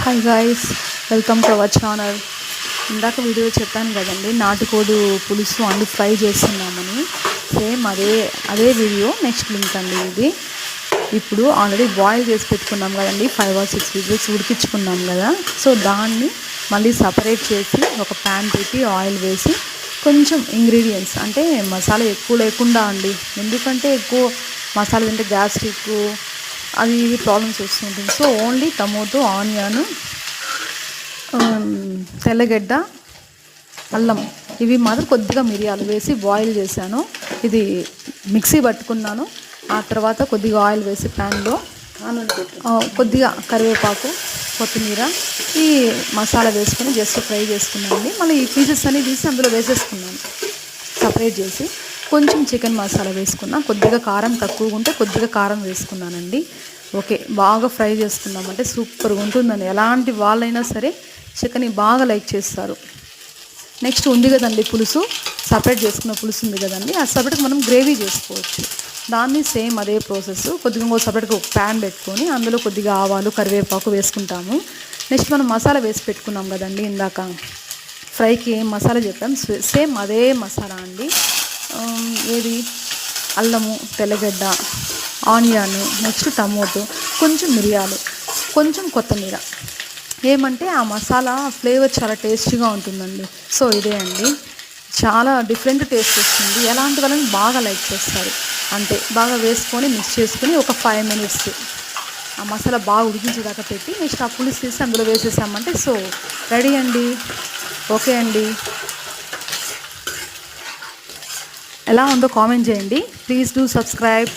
Hi guys, welcome to our channel. ఇందాక video చెప్పాను కదండి, నాటుకోడి పులుసు అండ్ ఫ్రై చేస్తున్నామని. సేమ్ అదే వీడియో నెక్స్ట్ లింక్ అండి ఇది. ఇప్పుడు ఆల్రెడీ బాయిల్ చేసి పెట్టుకున్నాం కదండి, 5 or 6 విజిల్స్ ఉడికించుకున్నాం కదా. సో దాన్ని మళ్ళీ సపరేట్ చేసి ఒక ప్యాన్ పెట్టి ఆయిల్ వేసి కొంచెం ఇంగ్రీడియంట్స్ అంటే మసాలా ఎక్కువ లేకుండా అండి, ఎందుకంటే ఎక్కువ మసాలా తింటే గ్యాస్ట్రిక్ అది ఇవి ప్రాబ్లమ్స్ వస్తుంటుంది. సో ఓన్లీ టమోటో, ఆనియన్, తెల్లగడ్డ, అల్లం ఇవి మాత్రం కొద్దిగా మిరియాలు వేసి బాయిల్ చేశాను. ఇది మిక్సీ పట్టుకున్నాను. ఆ తర్వాత కొద్దిగా ఆయిల్ వేసి ప్యాన్లో కొద్దిగా కరివేపాకు, కొత్తిమీర ఈ మసాలా వేసుకొని జస్ట్ ఫ్రై చేసుకున్నానండి. మళ్ళీ ఈ పీసెస్ అన్ని తీసి అందులో వేసేసుకున్నాను సపరేట్ చేసి. కొంచెం చికెన్ మసాలా వేసుకున్నా, కొద్దిగా కారం తక్కువగా ఉంటే కొద్దిగా కారం వేసుకున్నానండి. ఓకే, బాగా ఫ్రై చేసుకున్నామంటే సూపర్గా ఉంటుందండి. ఎలాంటి వాళ్ళైనా సరే చికెన్ బాగా లైక్ చేస్తారు. నెక్స్ట్ ఉంది కదండి పులుసు, సపరేట్ చేసుకున్న పులుసు ఉంది కదండి, ఆ సపరేట్గా మనం గ్రేవీ చేసుకోవచ్చు. దాన్ని సేమ్ అదే ప్రాసెస్. కొద్దిగా సపరేట్గా ఒక ప్యాన్ పెట్టుకొని అందులో కొద్దిగా ఆవాలు, కరివేపాకు వేసుకుంటాము. నెక్స్ట్ మనం మసాలా వేసి పెట్టుకున్నాం కదండి ఇందాక ఫ్రైకి ఏం మసాలా చెప్పాం, సేమ్ అదే మసాలా అండి. ఏది అల్లము, తెల్లగడ్డ, ఆనియన్, నెక్స్ట్ టమోటో, కొంచెం మిరియాలు, కొంచెం కొత్తిమీర. ఏమంటే ఆ మసాలా ఫ్లేవర్ చాలా టేస్టీగా ఉంటుందండి. సో ఇదే అండి, చాలా డిఫరెంట్ టేస్ట్ వస్తుంది. ఎలాంటి వాళ్ళని బాగా లైక్ చేస్తారు. అంతే, బాగా వేసుకొని మిక్స్ చేసుకొని ఒక 5 minutes ఆ మసాలా బాగా ఉడికించేదాకా పెట్టి నెక్స్ట్ ఆ పులుసు తీసి అందులో వేసేసామంటే సో రెడీ అండి. ఓకే అండి, ఎలా ఉందో కామెంట్ చేయండి. Please do subscribe.